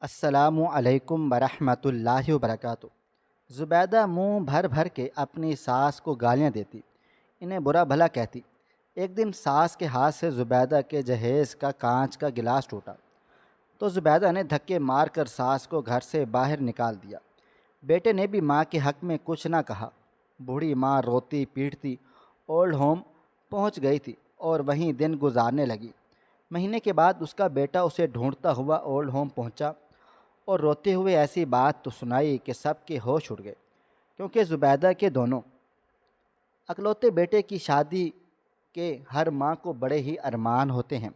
السلام علیکم ورحمۃ اللہ وبرکاتہ۔ زبیدہ منہ بھر بھر کے اپنی ساس کو گالیاں دیتی، انہیں برا بھلا کہتی۔ ایک دن ساس کے ہاتھ سے زبیدہ کے جہیز کا کانچ کا گلاس ٹوٹا تو زبیدہ نے دھکے مار کر ساس کو گھر سے باہر نکال دیا۔ بیٹے نے بھی ماں کے حق میں کچھ نہ کہا۔ بوڑھی ماں روتی پیٹتی اولڈ ہوم پہنچ گئی تھی اور وہیں دن گزارنے لگی۔ مہینے کے بعد اس کا بیٹا اسے ڈھونڈتا ہوا اولڈ ہوم پہنچا اور روتے ہوئے ایسی بات تو سنائی کہ سب کے ہوش اڑ گئے، کیونکہ زبیدہ کے دونوں اکلوتے بیٹے کی شادی کے ہر ماں کو بڑے ہی ارمان ہوتے ہیں۔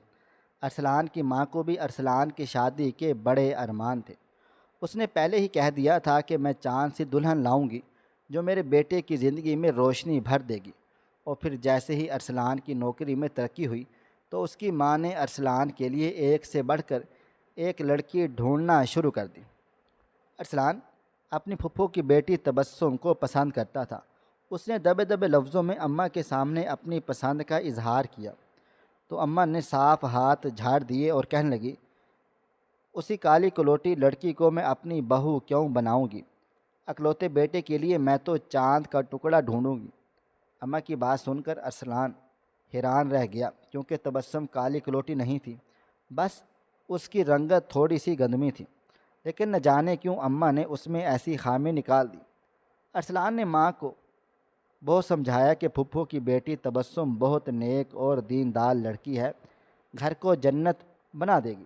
ارسلان کی ماں کو بھی ارسلان کی شادی کے بڑے ارمان تھے۔ اس نے پہلے ہی کہہ دیا تھا کہ میں چاند سی دلہن لاؤں گی جو میرے بیٹے کی زندگی میں روشنی بھر دے گی۔ اور پھر جیسے ہی ارسلان کی نوکری میں ترقی ہوئی تو اس کی ماں نے ارسلان کے لیے ایک سے بڑھ کر ایک لڑکی ڈھونڈنا شروع کر دی۔ ارسلان اپنی پھپھو کی بیٹی تبسم کو پسند کرتا تھا۔ اس نے دبے دبے لفظوں میں اماں کے سامنے اپنی پسند کا اظہار کیا تو اماں نے صاف ہاتھ جھاڑ دیے اور کہنے لگی، اسی کالی کلوٹی لڑکی کو میں اپنی بہو کیوں بناؤں گی؟ اکلوتے بیٹے کے لیے میں تو چاند کا ٹکڑا ڈھونڈوں گی۔ اماں کی بات سن کر ارسلان حیران رہ گیا، کیونکہ تبسم کالی کلوٹی نہیں تھی، بس اس کی رنگت تھوڑی سی گندمی تھی، لیکن نہ جانے کیوں اماں نے اس میں ایسی خامی نکال دی۔ ارسلان نے ماں کو بہت سمجھایا کہ پھپھو کی بیٹی تبسم بہت نیک اور دیندار لڑکی ہے، گھر کو جنت بنا دے گی۔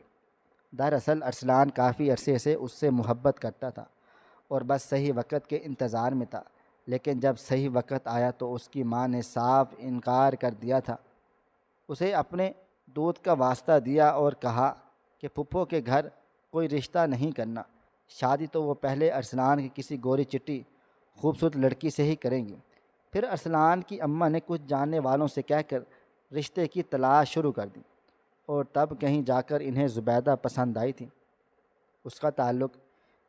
دراصل ارسلان کافی عرصے سے اس سے محبت کرتا تھا اور بس صحیح وقت کے انتظار میں تھا، لیکن جب صحیح وقت آیا تو اس کی ماں نے صاف انکار کر دیا تھا۔ اسے اپنے دودھ کا واسطہ دیا اور کہا کہ پھپھو کے گھر کوئی رشتہ نہیں کرنا، شادی تو وہ پہلے ارسلان کی کسی گوری چٹی خوبصورت لڑکی سے ہی کریں گی۔ پھر ارسلان کی اماں نے کچھ جاننے والوں سے کہہ کر رشتے کی تلاش شروع کر دی اور تب کہیں جا کر انہیں زبیدہ پسند آئی تھی۔ اس کا تعلق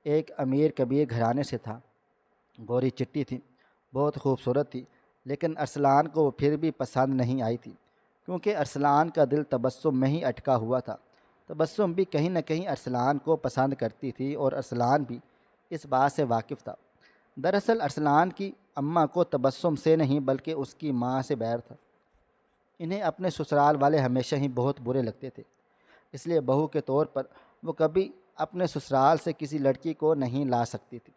ایک امیر کبیر گھرانے سے تھا، گوری چٹی تھی، بہت خوبصورت تھی، لیکن ارسلان کو وہ پھر بھی پسند نہیں آئی تھی، کیونکہ ارسلان کا دل تبسم میں ہی اٹکا ہوا تھا۔ تبسم بھی کہیں نہ کہیں ارسلان کو پسند کرتی تھی اور ارسلان بھی اس بات سے واقف تھا۔ دراصل ارسلان کی اماں کو تبسم سے نہیں بلکہ اس کی ماں سے بیر تھا۔ انہیں اپنے سسرال والے ہمیشہ ہی بہت برے لگتے تھے، اس لیے بہو کے طور پر وہ کبھی اپنے سسرال سے کسی لڑکی کو نہیں لا سکتی تھی،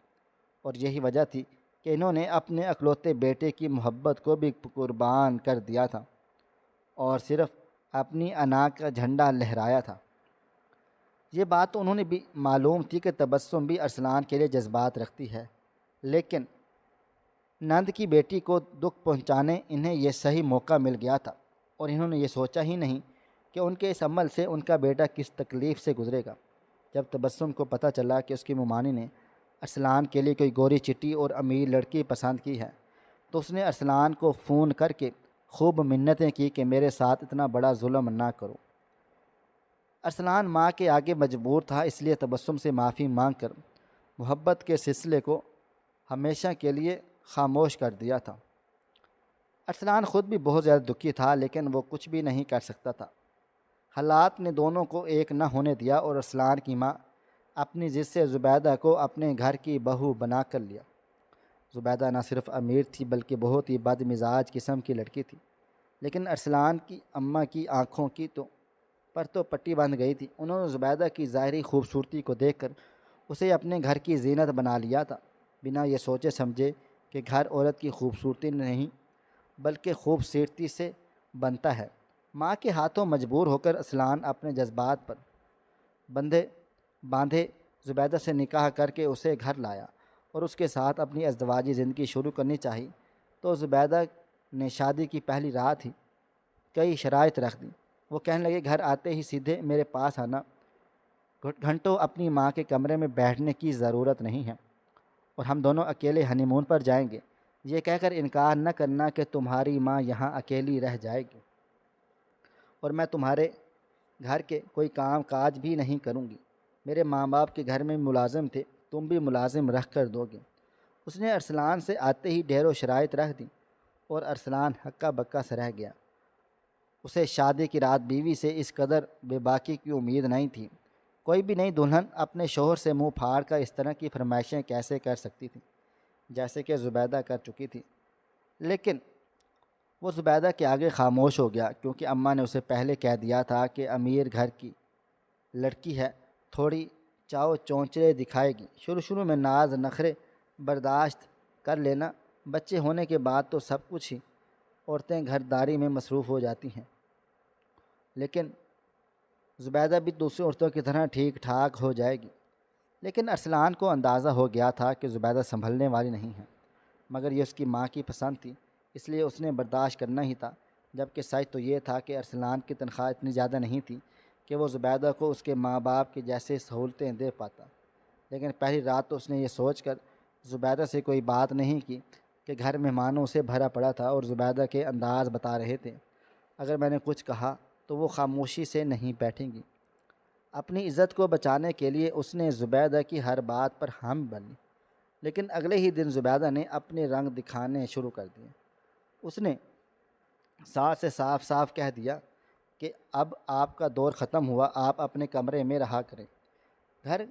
اور یہی وجہ تھی کہ انہوں نے اپنے اکلوتے بیٹے کی محبت کو بھی قربان کر دیا تھا اور صرف اپنی انا کا جھنڈا لہرایا تھا۔ یہ بات تو انہوں نے بھی معلوم تھی کہ تبسم بھی ارسلان کے لیے جذبات رکھتی ہے، لیکن نند کی بیٹی کو دکھ پہنچانے انہیں یہ صحیح موقع مل گیا تھا، اور انہوں نے یہ سوچا ہی نہیں کہ ان کے اس عمل سے ان کا بیٹا کس تکلیف سے گزرے گا۔ جب تبسم کو پتہ چلا کہ اس کی ممانی نے ارسلان کے لیے کوئی گوری چٹی اور امیر لڑکی پسند کی ہے تو اس نے ارسلان کو فون کر کے خوب منتیں کی کہ میرے ساتھ اتنا بڑا ظلم نہ کرو۔ ارسلان ماں کے آگے مجبور تھا، اس لیے تبسم سے معافی مانگ کر محبت کے سلسلے کو ہمیشہ کے لیے خاموش کر دیا تھا۔ ارسلان خود بھی بہت زیادہ دکھی تھا، لیکن وہ کچھ بھی نہیں کر سکتا تھا۔ حالات نے دونوں کو ایک نہ ہونے دیا اور ارسلان کی ماں اپنی ضد سے زبیدہ کو اپنے گھر کی بہو بنا کر لیا۔ زبیدہ نہ صرف امیر تھی بلکہ بہت ہی بد مزاج قسم کی لڑکی تھی، لیکن ارسلان کی اماں کی آنکھوں کی تو پٹی بندھ گئی تھی۔ انہوں نے زبیدہ کی ظاہری خوبصورتی کو دیکھ کر اسے اپنے گھر کی زینت بنا لیا تھا، بنا یہ سوچے سمجھے کہ گھر عورت کی خوبصورتی نہیں بلکہ خوبصورتی سے بنتا ہے۔ ماں کے ہاتھوں مجبور ہو کر ارسلان اپنے جذبات پر باندھے زبیدہ سے نکاح کر کے اسے گھر لایا اور اس کے ساتھ اپنی ازدواجی زندگی شروع کرنی چاہی تو زبیدہ نے شادی کی پہلی رات ہی کئی شرائط رکھ دیں۔ وہ کہنے لگے، گھر آتے ہی سیدھے میرے پاس آنا، گھنٹوں اپنی ماں کے کمرے میں بیٹھنے کی ضرورت نہیں ہے، اور ہم دونوں اکیلے ہنی مون پر جائیں گے۔ یہ کہہ کر انکار نہ کرنا کہ تمہاری ماں یہاں اکیلی رہ جائے گی اور میں تمہارے گھر کے کوئی کام کاج بھی نہیں کروں گی۔ میرے ماں باپ کے گھر میں ملازم تھے، تم بھی ملازم رکھ کر دو گے۔ اس نے ارسلان سے آتے ہی ڈھیروں شرائط رکھ دیں اور ارسلان ہکا بکا سے رہ گیا۔ اسے شادی کی رات بیوی سے اس قدر بے باکی کی امید نہیں تھی کوئی بھی نئی دلہن اپنے شوہر سے منہ پھاڑ کر اس طرح کی فرمائشیں کیسے کر سکتی تھی جیسے کہ زبیدہ کر چکی تھی؟ لیکن وہ زبیدہ کے آگے خاموش ہو گیا، کیونکہ اماں نے اسے پہلے کہہ دیا تھا کہ امیر گھر کی لڑکی ہے، تھوڑی چاؤ چونچلے دکھائے گی، شروع میں ناز نخرے برداشت کر لینا، بچے ہونے کے بعد تو سب کچھ ہی عورتیں گھرداری میں مصروف ہو جاتی ہیں۔ لیکن زبیدہ بھی دوسری عورتوں کی طرح ٹھیک ٹھاک ہو جائے گی۔ لیکن ارسلان کو اندازہ ہو گیا تھا کہ زبیدہ سنبھلنے والی نہیں ہے، مگر یہ اس کی ماں کی پسند تھی، اس لیے اس نے برداشت کرنا ہی تھا، جبکہ سچ تو یہ تھا کہ ارسلان کی تنخواہ اتنی زیادہ نہیں تھی کہ وہ زبیدہ کو اس کے ماں باپ کی جیسے سہولتیں دے پاتا۔ لیکن پہلی رات تو اس نے یہ سوچ کر زبیدہ سے کوئی بات نہیں کی کہ گھر مہمانوں سے بھرا پڑا تھا اور زبیدہ کے انداز بتا رہے تھے اگر میں نے کچھ کہا تو وہ خاموشی سے نہیں بیٹھیں گی۔ اپنی عزت کو بچانے کے لیے اس نے زبیدہ کی ہر بات پر حامی بن لی، لیکن اگلے ہی دن زبیدہ نے اپنے رنگ دکھانے شروع کر دیے۔ اس نے ساتھ سے صاف صاف کہہ دیا کہ اب آپ کا دور ختم ہوا، آپ اپنے کمرے میں رہا کریں، گھر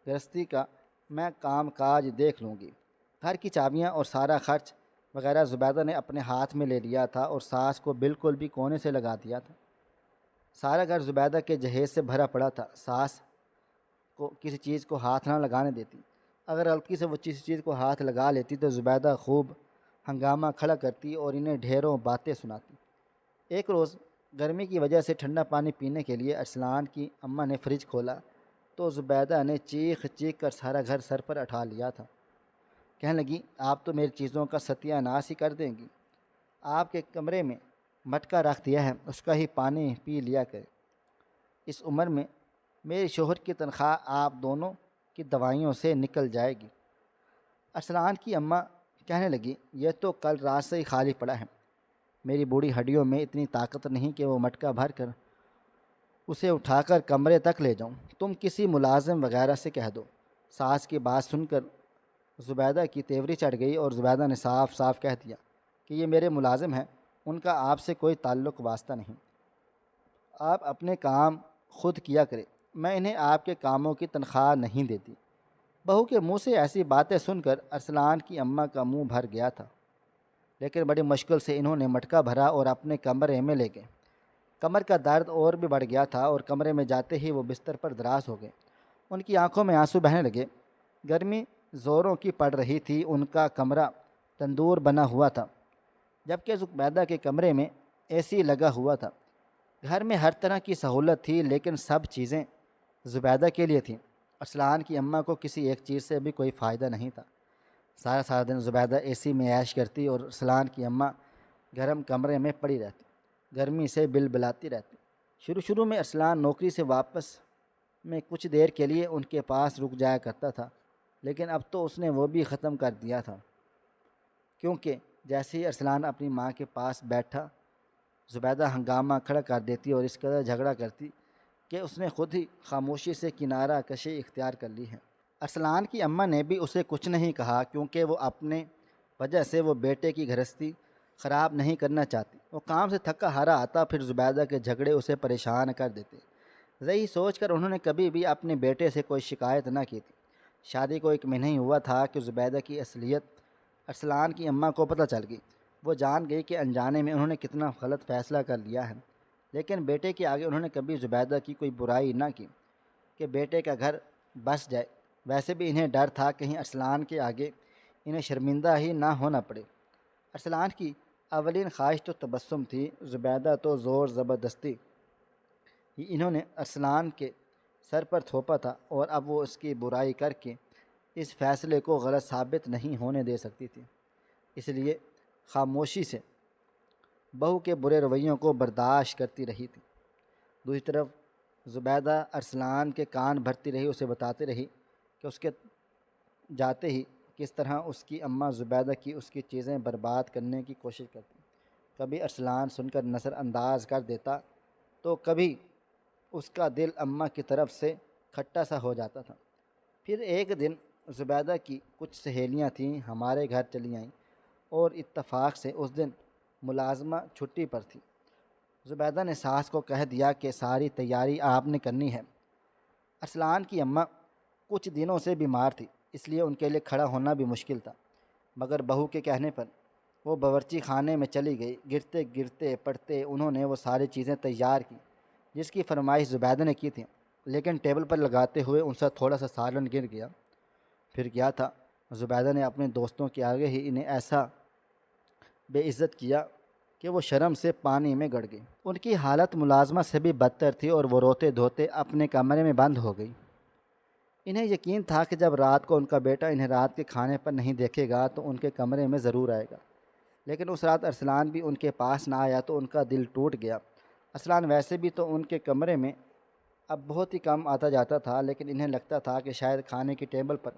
گرہستی کا میں کام کاج دیکھ لوں گی۔ گھر کی چابیاں اور سارا خرچ وغیرہ زبیدہ نے اپنے ہاتھ میں لے لیا تھا اور ساس کو بالکل بھی کونے سے لگا دیا تھا۔ سارا گھر زبیدہ کے جہیز سے بھرا پڑا تھا، ساس کو کسی چیز کو ہاتھ نہ لگانے دیتی، اگر غلطی سے وہ کسی چیز کو ہاتھ لگا لیتی تو زبیدہ خوب ہنگامہ کھڑا کرتی اور انہیں ڈھیروں باتیں سناتی۔ ایک روز گرمی کی وجہ سے ٹھنڈا پانی پینے کے لیے ارسلان کی اماں نے فریج کھولا تو زبیدہ نے چیخ چیخ کر سارا گھر سر پر اٹھا لیا تھا۔ کہنے لگی، آپ تو میری چیزوں کا ستیہ ناش ہی کر دیں گی، آپ کے کمرے میں مٹکا رکھ دیا ہے، اس کا ہی پانی پی لیا کرے، اس عمر میں میرے شوہر کی تنخواہ آپ دونوں کی دوائیوں سے نکل جائے گی۔ ارسلان کی اماں کہنے لگی، یہ تو کل رات سے ہی خالی پڑا ہے، میری بوڑھی ہڈیوں میں اتنی طاقت نہیں کہ وہ مٹکا بھر کر اسے اٹھا کر کمرے تک لے جاؤں، تم کسی ملازم وغیرہ سے کہہ دو۔ ساس کی بات سن کر زبیدہ کی تیوری چڑھ گئی اور زبیدہ نے صاف صاف کہہ دیا کہ یہ میرے ملازم ہیں، ان کا آپ سے کوئی تعلق واسطہ نہیں، آپ اپنے کام خود کیا کرے، میں انہیں آپ کے کاموں کی تنخواہ نہیں دیتی۔ بہو کے منہ سے ایسی باتیں سن کر ارسلان کی اماں کا منہ بھر گیا تھا، لیکن بڑی مشکل سے انہوں نے مٹکا بھرا اور اپنے کمرے میں لے گئے۔ کمر کا درد اور بھی بڑھ گیا تھا اور کمرے میں جاتے ہی وہ بستر پر دراز ہو گئے، ان کی آنکھوں میں آنسو بہنے لگے، گرمی زوروں کی پڑ رہی تھی، ان کا کمرہ تندور بنا ہوا تھا، جبکہ زبیدہ کے کمرے میں اے سی لگا ہوا تھا۔ گھر میں ہر طرح کی سہولت تھی، لیکن سب چیزیں زبیدہ کے لیے تھیں۔ ارسلان کی اماں کو کسی ایک چیز سے بھی کوئی فائدہ نہیں تھا۔ سارا دن زبیدہ اے سی میں عیش کرتی اور ارسلان کی اماں گرم کمرے میں پڑی رہتی، گرمی سے بلبلاتی رہتی۔ شروع میں ارسلان نوکری سے واپس میں کچھ دیر کے لیے ان کے پاس رک جایا کرتا تھا، لیکن اب تو اس نے وہ بھی ختم کر دیا تھا، کیونکہ جیسے ہی ارسلان اپنی ماں کے پاس بیٹھا زبیدہ ہنگامہ کھڑا کر دیتی اور اس قدر جھگڑا کرتی کہ اس نے خود ہی خاموشی سے کنارہ کشی اختیار کر لی ہے۔ ارسلان کی اماں نے بھی اسے کچھ نہیں کہا، کیونکہ وہ اپنے وجہ سے وہ بیٹے کی گھرستی خراب نہیں کرنا چاہتی۔ وہ کام سے تھکا ہارا آتا، پھر زبیدہ کے جھگڑے اسے پریشان کر دیتے۔ یہی سوچ کر انہوں نے کبھی بھی اپنے بیٹے سے کوئی شکایت نہ کی تھی۔ شادی کو 1 مہینہ ہی ہوا تھا کہ زبیدہ کی اصلیت ارسلان کی اماں کو پتہ چل گئی۔ وہ جان گئی کہ انجانے میں انہوں نے کتنا غلط فیصلہ کر لیا ہے، لیکن بیٹے کے آگے انہوں نے کبھی زبیدہ کی کوئی برائی نہ کی کہ بیٹے کا گھر بس جائے۔ ویسے بھی انہیں ڈر تھا کہیں ارسلان کے آگے انہیں شرمندہ ہی نہ ہونا پڑے۔ ارسلان کی اولین خواہش تو تبسم تھی، زبیدہ تو زور زبردستی ہی انہوں نے ارسلان کے سر پر تھوپا تھا، اور اب وہ اس کی برائی کر کے اس فیصلے کو غلط ثابت نہیں ہونے دے سکتی تھی، اس لیے خاموشی سے بہو کے برے رویوں کو برداشت کرتی رہی تھی۔ دوسری طرف زبیدہ ارسلان کے کان بھرتی رہی، اسے بتاتی رہی کہ اس کے جاتے ہی کس طرح اس کی اماں زبیدہ کی اس کی چیزیں برباد کرنے کی کوشش کرتی۔ کبھی ارسلان سن کر نظر انداز کر دیتا تو کبھی اس کا دل اماں کی طرف سے کھٹا سا ہو جاتا تھا۔ پھر ایک دن زبیدہ کی کچھ سہیلیاں تھیں ہمارے گھر چلی آئیں، اور اتفاق سے اس دن ملازمہ چھٹی پر تھی۔ زبیدہ نے ساس کو کہہ دیا کہ ساری تیاری آپ نے کرنی ہے، ارسلان کی اماں کچھ دنوں سے بیمار تھی، اس لیے ان کے لیے کھڑا ہونا بھی مشکل تھا، مگر بہو کے کہنے پر وہ باورچی خانے میں چلی گئی۔ گرتے گرتے پڑتے انہوں نے وہ ساری چیزیں تیار کی جس کی فرمائش زبیدہ نے کی تھی، لیکن ٹیبل پر لگاتے ہوئے ان سے تھوڑا سا سالن گر گیا۔ پھر کیا تھا، زبیدہ نے اپنے دوستوں کے آگے ہی انہیں ایسا بے عزت کیا کہ وہ شرم سے پانی میں گڑ گئی۔ ان کی حالت ملازمہ سے بھی بدتر تھی اور وہ روتے دھوتے اپنے کمرے میں بند ہو گئی۔ انہیں یقین تھا کہ جب رات کو ان کا بیٹا انہیں رات کے کھانے پر نہیں دیکھے گا تو ان کے کمرے میں ضرور آئے گا، لیکن اس رات ارسلان بھی ان کے پاس نہ آیا تو ان کا دل ٹوٹ گیا۔ ارسلان ویسے بھی تو ان کے کمرے میں اب بہت ہی کم آتا جاتا تھا، لیکن انہیں لگتا تھا کہ شاید کھانے کی ٹیبل پر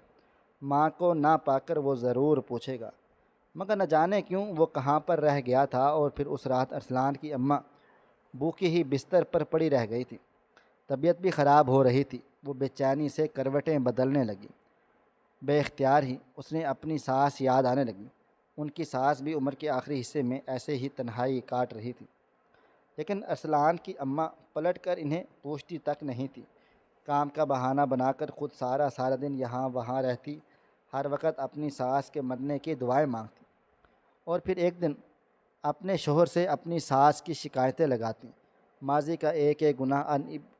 ماں کو نہ پا کر وہ ضرور پوچھے گا، مگر نہ جانے کیوں وہ کہاں پر رہ گیا تھا۔ اور پھر اس رات ارسلان کی اماں بھوکی ہی بستر پر پڑی رہ گئی تھی، طبیعت بھی خراب ہو رہی تھی۔ وہ بے چینی سے کروٹیں بدلنے لگی، بے اختیار ہی اس نے اپنی ساس یاد آنے لگی۔ ان کی ساس بھی عمر کے آخری حصے میں ایسے ہی تنہائی کاٹ رہی تھی، لیکن ارسلان کی اماں پلٹ کر انہیں پوچھتی تک نہیں تھی۔ کام کا بہانہ بنا کر خود سارا دن یہاں وہاں رہتی، ہر وقت اپنی ساس کے مرنے کی دعائیں مانگتی، اور پھر ایک دن اپنے شوہر سے اپنی ساس کی شکایتیں لگاتی۔ ماضی کا ایک ایک گناہ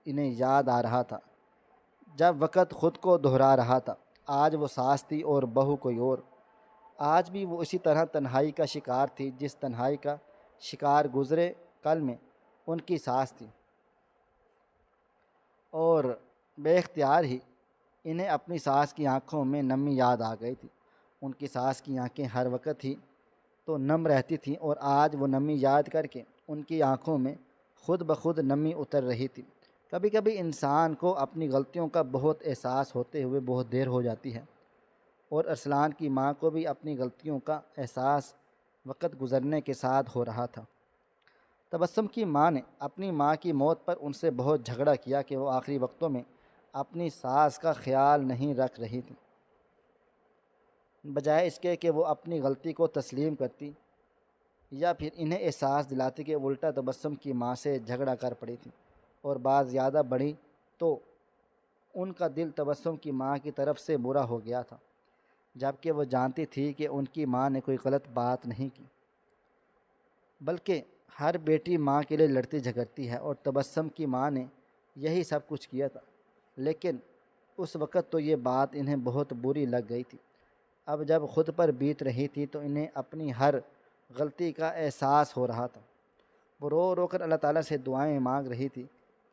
انہیں یاد آ رہا تھا جب وقت خود کو دہرا رہا تھا۔ آج وہ ساس تھی اور بہو کوئی اور۔ آج بھی وہ اسی طرح تنہائی کا شکار تھی جس تنہائی کا شکار گزرے کل میں ان کی ساس تھی، اور بے اختیار ہی انہیں اپنی ساس کی آنکھوں میں نمی یاد آ گئی تھی۔ ان کی ساس کی آنکھیں ہر وقت ہی تو نم رہتی تھیں، اور آج وہ نمی یاد کر کے ان کی آنکھوں میں خود بخود نمی اتر رہی تھی۔ کبھی کبھی انسان کو اپنی غلطیوں کا بہت احساس ہوتے ہوئے بہت دیر ہو جاتی ہے، اور ارسلان کی ماں کو بھی اپنی غلطیوں کا احساس وقت گزرنے کے ساتھ ہو رہا تھا۔ تبسم کی ماں نے اپنی ماں کی موت پر ان سے بہت جھگڑا کیا کہ وہ آخری وقتوں میں اپنی ساس کا خیال نہیں رکھ رہی تھی، بجائے اس کے کہ وہ اپنی غلطی کو تسلیم کرتی یا پھر انہیں احساس دلاتی کہ الٹا تبسم کی ماں سے جھگڑا کر پڑی تھی، اور بات زیادہ بڑھی تو ان کا دل تبسم کی ماں کی طرف سے برا ہو گیا تھا، جبکہ وہ جانتی تھی کہ ان کی ماں نے کوئی غلط بات نہیں کی، بلکہ ہر بیٹی ماں کے لیے لڑتی جھگڑتی ہے، اور تبسم کی ماں نے یہی سب کچھ کیا تھا۔ لیکن اس وقت تو یہ بات انہیں بہت بری لگ گئی تھی۔ اب جب خود پر بیت رہی تھی تو انہیں اپنی ہر غلطی کا احساس ہو رہا تھا۔ وہ رو رو کر اللہ تعالیٰ سے دعائیں مانگ رہی تھی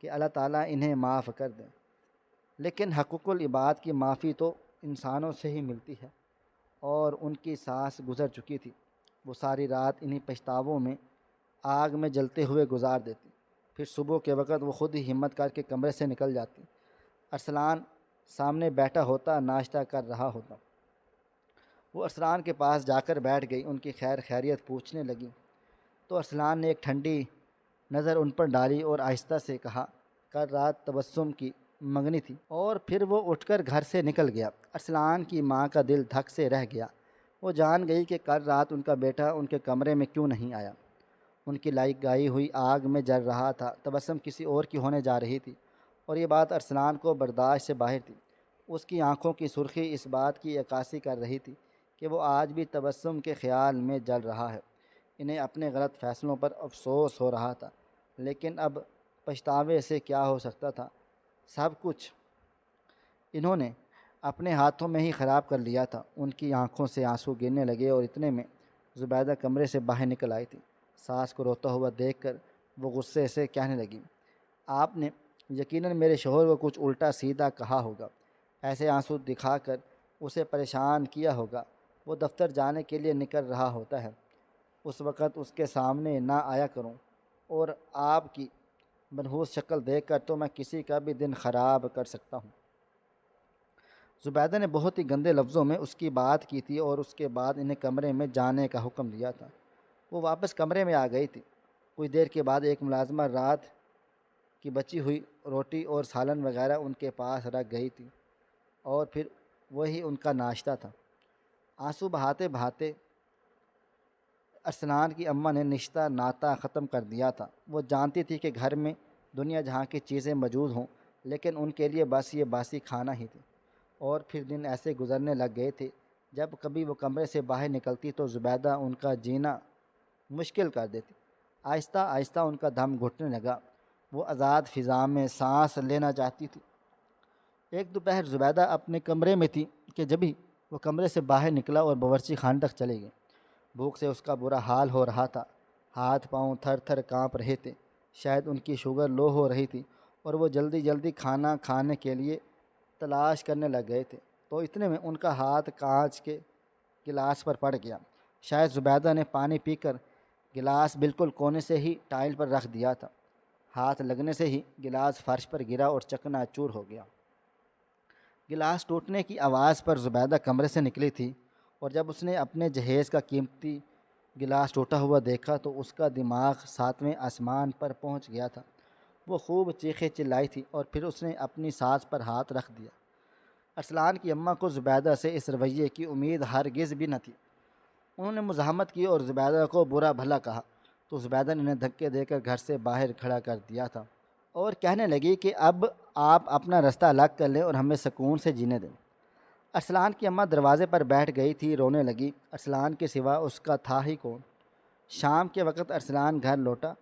کہ اللہ تعالیٰ انہیں معاف کر دیں، لیکن حقوق العباد کی معافی تو انسانوں سے ہی ملتی ہے، اور ان کی سانس گزر چکی تھی۔ وہ ساری رات انہی پچھتاووں میں آگ میں جلتے ہوئے گزار دیتی، پھر صبح کے وقت وہ خود ہی ہمت کر کے کمرے سے نکل جاتی۔ ارسلان سامنے بیٹھا ہوتا، ناشتہ کر رہا ہوتا۔ وہ ارسلان کے پاس جا کر بیٹھ گئی، ان کی خیر خیریت پوچھنے لگی تو ارسلان نے ایک ٹھنڈی نظر ان پر ڈالی اور آہستہ سے کہا، کل رات تبسم کی منگنی تھی۔ اور پھر وہ اٹھ کر گھر سے نکل گیا۔ ارسلان کی ماں کا دل دھک سے رہ گیا۔ وہ جان گئی کہ کل رات ان کا بیٹا ان کے کمرے میں کیوں نہیں آیا۔ ان کی گائی ہوئی آگ میں جل رہا تھا، تبسم کسی اور کی ہونے جا رہی تھی، اور یہ بات ارسلان کو برداشت سے باہر تھی۔ اس کی آنکھوں کی سرخی اس بات کی عکاسی کر رہی تھی کہ وہ آج بھی تبسم کے خیال میں جل رہا ہے۔ انہیں اپنے غلط فیصلوں پر افسوس ہو رہا تھا، لیکن اب پچھتاوے سے کیا ہو سکتا تھا؟ سب کچھ انہوں نے اپنے ہاتھوں میں ہی خراب کر لیا تھا۔ ان کی آنکھوں سے آنسو گرنے لگے، اور اتنے میں زبیدہ کمرے سے باہر نکل آئی تھی۔ ساس کو روتا ہوا دیکھ کر وہ غصے سے کہنے لگی، آپ نے یقیناً میرے شوہر کو کچھ الٹا سیدھا کہا ہوگا، ایسے آنسو دکھا کر اسے پریشان کیا ہوگا۔ وہ دفتر جانے کے لیے نکل رہا ہوتا ہے، اس وقت اس کے سامنے نہ آیا کروں، اور آپ کی منحوس شکل دیکھ کر تو میں کسی کا بھی دن خراب کر سکتا ہوں۔ زبیدہ نے بہت ہی گندے لفظوں میں اس کی بات کی تھی، اور اس کے بعد انہیں کمرے میں جانے کا حکم دیا تھا۔ وہ واپس کمرے میں آ گئی تھی۔ کچھ دیر کے بعد ایک ملازمہ رات کی بچی ہوئی روٹی اور سالن وغیرہ ان کے پاس رکھ گئی تھی، اور پھر وہی ان کا ناشتہ تھا۔ آنسو بہاتے بہاتے ارسلان کی اماں نے رشتہ ناتا ختم کر دیا تھا۔ وہ جانتی تھی کہ گھر میں دنیا جہاں کی چیزیں موجود ہوں، لیکن ان کے لیے بس یہ باسی کھانا ہی تھی۔ اور پھر دن ایسے گزرنے لگ گئے تھے، جب کبھی وہ کمرے سے باہر نکلتی تو زبیدہ ان کا جینا مشکل کر دیتی۔ آہستہ آہستہ ان کا دم گھٹنے لگا، وہ آزاد فضا میں سانس لینا چاہتی تھی۔ ایک دوپہر زبیدہ اپنے کمرے میں تھی کہ جبھی وہ کمرے سے باہر نکلا اور باورچی خانے تک چلے گئی۔ بھوک سے اس کا برا حال ہو رہا تھا، ہاتھ پاؤں تھر تھر کانپ رہے تھے، شاید ان کی شوگر لو ہو رہی تھی اور وہ جلدی جلدی کھانا کھانے کے لیے تلاش کرنے لگ گئے تھے۔ تو اتنے میں ان کا ہاتھ کانچ کے گلاس پر پڑ گیا۔ شاید زبیدہ نے پانی پی کر گلاس بالکل کونے سے ہی ٹائل پر رکھ دیا تھا۔ ہاتھ لگنے سے ہی گلاس فرش پر گرا اور چکنا چور ہو گیا۔ گلاس ٹوٹنے کی آواز پر زبیدہ کمرے سے نکلی تھی، اور جب اس نے اپنے جہیز کا قیمتی گلاس ٹوٹا ہوا دیکھا تو اس کا دماغ ساتویں آسمان پر پہنچ گیا تھا۔ وہ خوب چیخے چلائی تھی اور پھر اس نے اپنی سانس پر ہاتھ رکھ دیا۔ ارسلان کی اماں کو زبیدہ سے اس رویے کی امید ہرگز بھی نہ تھی۔ انہوں نے مزاحمت کی اور زبیدہ کو برا بھلا کہا تو زبیدہ نے انہیں دھکے دے کر گھر سے باہر کھڑا کر دیا تھا اور کہنے لگی کہ اب آپ اپنا رستہ الگ کر لیں اور ہمیں سکون سے جینے دیں۔ ارسلان کی اماں دروازے پر بیٹھ گئی تھی، رونے لگی۔ ارسلان کے سوا اس کا تھا ہی کون؟ شام کے وقت ارسلان گھر لوٹا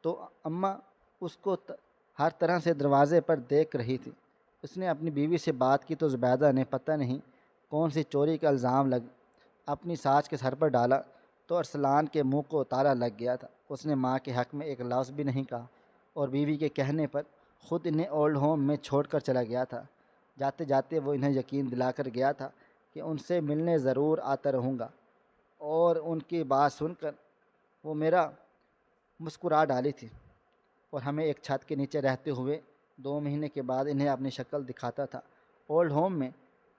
تو اماں اس کو ہر طرح سے دروازے پر دیکھ رہی تھی۔ اس نے اپنی بیوی سے بات کی تو زبیدہ نے پتہ نہیں کون سی چوری کا الزام اپنی ساس کے سر پر ڈالا تو ارسلان کے منہ کو تالا لگ گیا تھا۔ اس نے ماں کے حق میں ایک لفظ بھی نہیں کہا اور بیوی کے کہنے پر خود انہیں اولڈ ہوم میں چھوڑ کر چلا گیا تھا۔ جاتے جاتے وہ انہیں یقین دلا کر گیا تھا کہ ان سے ملنے ضرور آتا رہوں گا، اور ان کی بات سن کر وہ میرا مسکرا ڈالی تھی، اور ہمیں ایک چھت کے نیچے رہتے ہوئے 2 مہینے کے بعد انہیں اپنی شکل دکھاتا تھا۔ اولڈ ہوم میں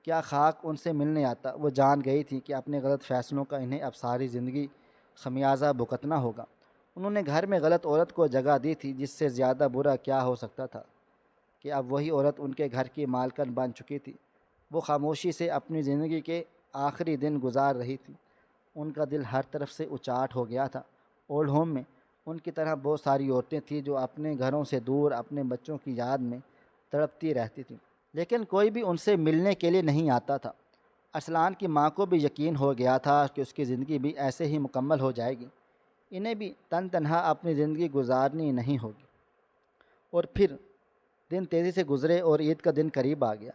کیا خاک ان سے ملنے آتا؟ وہ جان گئی تھی کہ اپنے غلط فیصلوں کا انہیں اب ساری زندگی خمیازہ بھگتنا ہوگا۔ انہوں نے گھر میں غلط عورت کو جگہ دی تھی، جس سے زیادہ برا کیا ہو سکتا تھا کہ اب وہی عورت ان کے گھر کی مالکن بن چکی تھی۔ وہ خاموشی سے اپنی زندگی کے آخری دن گزار رہی تھی۔ ان کا دل ہر طرف سے اچاٹ ہو گیا تھا۔ اولڈ ہوم میں ان کی طرح بہت ساری عورتیں تھیں جو اپنے گھروں سے دور اپنے بچوں کی یاد میں تڑپتی رہتی تھیں، لیکن کوئی بھی ان سے ملنے کے لیے نہیں آتا تھا۔ ارسلان کی ماں کو بھی یقین ہو گیا تھا کہ اس کی زندگی بھی ایسے ہی مکمل ہو جائے گی، انہیں بھی تنہا اپنی زندگی گزارنی نہیں ہوگی۔ اور پھر دن تیزی سے گزرے اور عید کا دن قریب آ گیا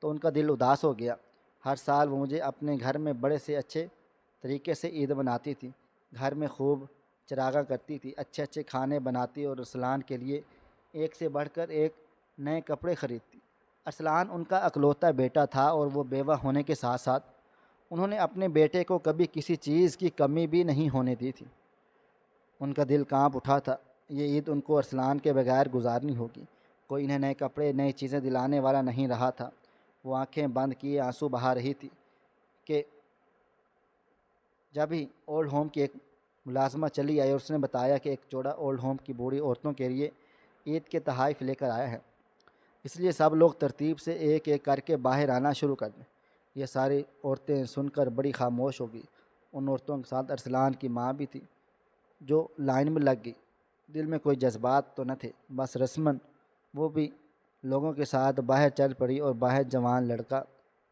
تو ان کا دل اداس ہو گیا۔ ہر سال وہ مجھے اپنے گھر میں بڑے سے اچھے طریقے سے عید مناتی تھی، گھر میں خوب چراغاں کرتی تھی، اچھے اچھے کھانے بناتی اور ارسلان کے لیے ایک سے بڑھ کر ایک نئے کپڑے خریدتی۔ ارسلان ان کا اکلوتا بیٹا تھا اور وہ بیوہ ہونے کے ساتھ ساتھ انہوں نے اپنے بیٹے کو کبھی کسی چیز کی کمی بھی نہیں ہونے دی تھی۔ ان کا دل کانپ اٹھا تھا، یہ عید ان کو ارسلان کے بغیر گزارنی ہوگی۔ کوئی انہیں نئے کپڑے نئی چیزیں دلانے والا نہیں رہا تھا۔ وہ آنکھیں بند کیے آنسو بہا رہی تھی کہ جب ہی اولڈ ہوم کی ایک ملازمہ چلی آئی اور اس نے بتایا کہ ایک جوڑا اولڈ ہوم کی بوڑھی عورتوں کے لیے عید کے تحائف لے کر آیا ہے، اس لیے سب لوگ ترتیب سے ایک ایک کر کے باہر آنا شروع کر دیں۔ یہ ساری عورتیں سن کر بڑی خاموش ہو گئی۔ ان عورتوں کے ساتھ ارسلان کی ماں بھی تھی جو لائن میں لگ گئی۔ دل میں کوئی جذبات تو نہ تھے، بس رسماً وہ بھی لوگوں کے ساتھ باہر چل پڑی اور باہر جوان لڑکا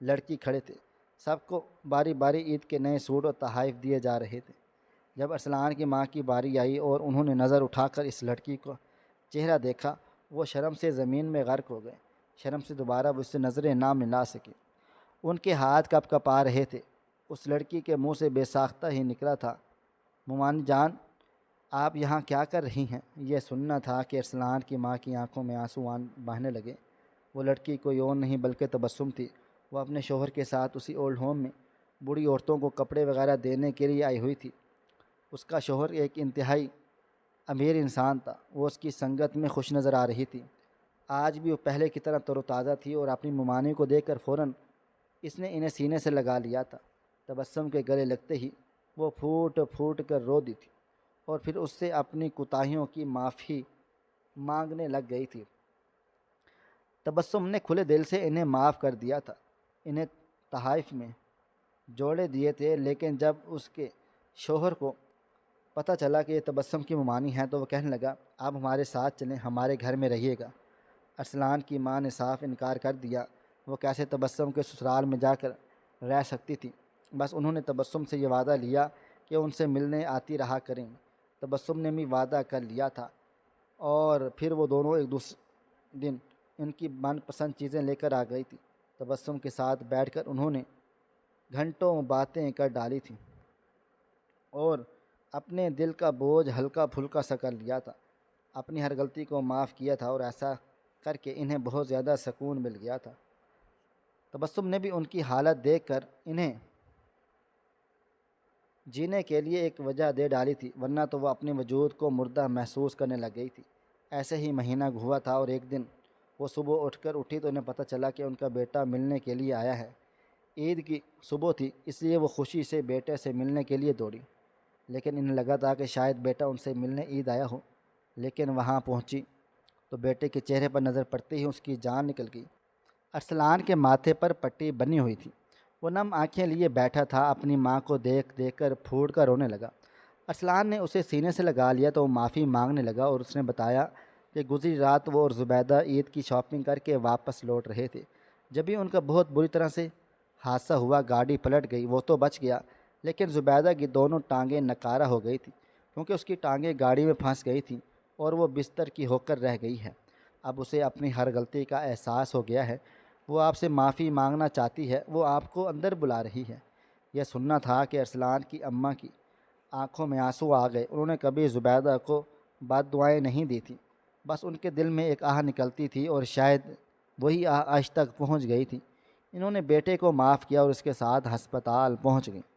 لڑکی کھڑے تھے۔ سب کو باری باری عید کے نئے سوٹ اور تحائف دیے جا رہے تھے۔ جب ارسلان کی ماں کی باری آئی اور انہوں نے نظر اٹھا کر اس لڑکی کو چہرہ دیکھا، وہ شرم سے زمین میں غرق ہو گئے۔ شرم سے دوبارہ وہ اس سے نظریں نہ ملا سکے۔ ان کے ہاتھ کپ کپا رہے تھے۔ اس لڑکی کے منہ سے بے ساختہ ہی نکلا تھا، مومانی جان آپ یہاں کیا کر رہی ہیں؟ یہ سننا تھا کہ ارسلان کی ماں کی آنکھوں میں آنسو بہنے لگے۔ وہ لڑکی کوئی اور نہیں بلکہ تبسم تھی۔ وہ اپنے شوہر کے ساتھ اسی اولڈ ہوم میں بوڑھی عورتوں کو کپڑے وغیرہ دینے کے لیے آئی ہوئی تھی۔ اس کا شوہر ایک انتہائی امیر انسان تھا۔ وہ اس کی سنگت میں خوش نظر آ رہی تھی۔ آج بھی وہ پہلے کی طرح تر و تازہ تھی اور اپنی ممانی کو دیکھ کر فوراً اس نے انہیں سینے سے لگا لیا تھا۔ تبسم کے گلے لگتے ہی وہ پھوٹ پھوٹ کر رو دی تھی اور پھر اس سے اپنی کوتاہیوں کی معافی مانگنے لگ گئی تھی۔ تبسم نے کھلے دل سے انہیں معاف کر دیا تھا، انہیں تحائف میں جوڑے دیے تھے، لیکن جب اس کے شوہر کو پتہ چلا کہ یہ تبسم کی ممانی ہے تو وہ کہنے لگا آپ ہمارے ساتھ چلیں، ہمارے گھر میں رہیے گا۔ ارسلان کی ماں نے صاف انکار کر دیا۔ وہ کیسے تبسم کے سسرال میں جا کر رہ سکتی تھی؟ بس انہوں نے تبسم سے یہ وعدہ لیا کہ ان سے ملنے آتی رہا کریں گے۔ تبسم نے بھی وعدہ کر لیا تھا، اور پھر وہ دونوں ایک دوسرے دن ان کی من پسند چیزیں لے کر آ گئی تھی۔ تبسم کے ساتھ بیٹھ کر انہوں نے گھنٹوں باتیں کر ڈالی تھیں اور اپنے دل کا بوجھ ہلکا پھلکا سا کر لیا تھا۔ اپنی ہر غلطی کو معاف کیا تھا، اور ایسا کر کے انہیں بہت زیادہ سکون مل گیا تھا۔ تبسم نے بھی ان کی حالت دیکھ کر انہیں جینے کے لیے ایک وجہ دے ڈالی تھی، ورنہ تو وہ اپنے وجود کو مردہ محسوس کرنے لگ گئی تھی۔ ایسے ہی مہینہ ہوا تھا، اور ایک دن وہ صبح اٹھی تو انہیں پتہ چلا کہ ان کا بیٹا ملنے کے لیے آیا ہے۔ عید کی صبح تھی، اس لیے وہ خوشی سے بیٹے سے ملنے کے لیے دوڑی، لیکن انہیں لگا تھا کہ شاید بیٹا ان سے ملنے عید آیا ہو۔ لیکن وہاں پہنچی تو بیٹے کے چہرے پر نظر پڑتے ہی اس کی جان نکل گئی۔ ارسلان کے ماتھے پر پٹی بنی ہوئی تھی، وہ نم آنکھیں لیے بیٹھا تھا، اپنی ماں کو دیکھ دیکھ کر پھوٹ کر رونے لگا۔ ارسلان نے اسے سینے سے لگا لیا تو وہ معافی مانگنے لگا، اور اس نے بتایا کہ گزری رات وہ اور زبیدہ عید کی شاپنگ کر کے واپس لوٹ رہے تھے، جبھی ان کا بہت بری طرح سے حادثہ ہوا۔ گاڑی پلٹ گئی، وہ تو بچ گیا، لیکن زبیدہ کی دونوں ٹانگیں نکارہ ہو گئی تھیں، کیونکہ اس کی ٹانگیں گاڑی میں پھنس گئی تھیں اور وہ بستر کی ہو کر رہ گئی ہے۔ اب اسے اپنی ہر غلطی کا احساس ہو گیا ہے، وہ آپ سے معافی مانگنا چاہتی ہے، وہ آپ کو اندر بلا رہی ہے۔ یہ سننا تھا کہ ارسلان کی اماں کی آنکھوں میں آنسو آ گئے۔ انہوں نے کبھی زبیدہ کو بد دعائیں نہیں دی تھیں، بس ان کے دل میں ایک آہ نکلتی تھی، اور شاید وہی آہ آج تک پہنچ گئی تھی۔ انہوں نے بیٹے کو معاف کیا اور اس کے ساتھ ہسپتال پہنچ گئیں۔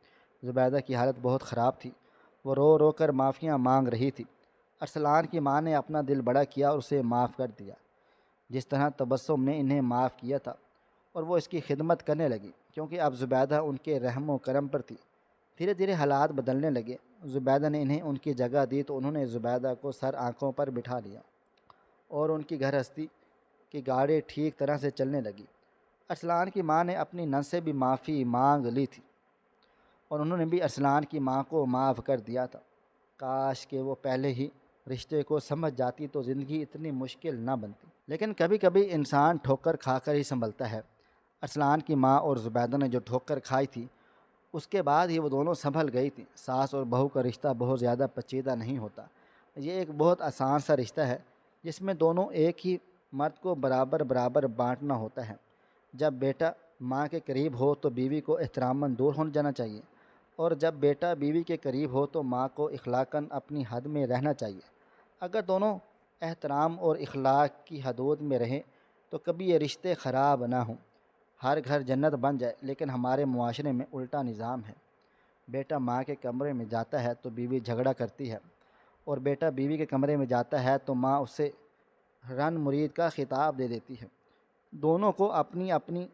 زبیدہ کی حالت بہت خراب تھی، وہ رو رو کر معافیاں مانگ رہی تھی۔ ارسلان کی ماں نے اپنا دل بڑا کیا اور اسے معاف کر دیا، جس طرح تبسم نے انہیں معاف کیا تھا، اور وہ اس کی خدمت کرنے لگی، کیونکہ اب زبیدہ ان کے رحم و کرم پر تھی۔ دھیرے دھیرے حالات بدلنے لگے۔ زبیدہ نے انہیں ان کی جگہ دی تو انہوں نے زبیدہ کو سر آنکھوں پر بٹھا لیا، اور ان کی گھرہستی کی گاڑی ٹھیک طرح سے چلنے لگی۔ ارسلان کی ماں نے اپنی ننس سے بھی معافی مانگ لی تھی، اور انہوں نے بھی ارسلان کی ماں کو معاف کر دیا تھا۔ کاش کہ وہ پہلے ہی رشتے کو سمجھ جاتی تو زندگی اتنی مشکل نہ بنتی، لیکن کبھی کبھی انسان ٹھوکر کھا کر ہی سنبھلتا ہے۔ ارسلان کی ماں اور زبیدہ نے جو ٹھوکر کھائی تھی، اس کے بعد ہی وہ دونوں سنبھل گئی تھیں۔ ساس اور بہو کا رشتہ بہت زیادہ پیچیدہ نہیں ہوتا، یہ ایک بہت آسان سا رشتہ ہے، جس میں دونوں ایک ہی مرد کو برابر برابر بانٹنا ہوتا ہے۔ جب بیٹا ماں کے قریب ہو تو بیوی کو احتراماً دور ہو جانا چاہیے، اور جب بیٹا بیوی کے قریب ہو تو ماں کو اخلاقاً اپنی حد میں رہنا چاہیے۔ اگر دونوں احترام اور اخلاق کی حدود میں رہیں تو کبھی یہ رشتے خراب نہ ہوں، ہر گھر جنت بن جائے۔ لیکن ہمارے معاشرے میں الٹا نظام ہے، بیٹا ماں کے کمرے میں جاتا ہے تو بیوی جھگڑا کرتی ہے، اور بیٹا بیوی کے کمرے میں جاتا ہے تو ماں اسے رن مرید کا خطاب دے دیتی ہے۔ دونوں کو اپنی اپنی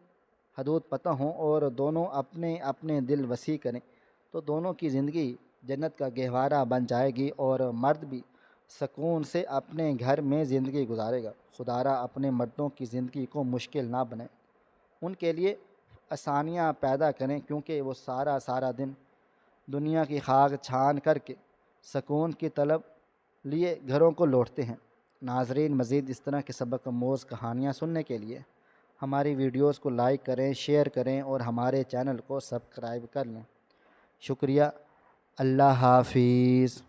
حدود پتہ ہوں اور دونوں اپنے اپنے دل وسیع کریں تو دونوں کی زندگی جنت کا گہوارہ بن جائے گی، اور مرد بھی سکون سے اپنے گھر میں زندگی گزارے گا۔ خدارا اپنے مردوں کی زندگی کو مشکل نہ بنائیں، ان کے لیے آسانیاں پیدا کریں، کیونکہ وہ سارا دن دنیا کی خاک چھان کر کے سکون کی طلب لیے گھروں کو لوٹتے ہیں۔ ناظرین، مزید اس طرح کے سبق آموز کہانیاں سننے کے لیے ہماری ویڈیوز کو لائک کریں، شیئر کریں، اور ہمارے چینل کو سبسکرائب کر لیں۔ شکریہ۔ اللہ حافظ۔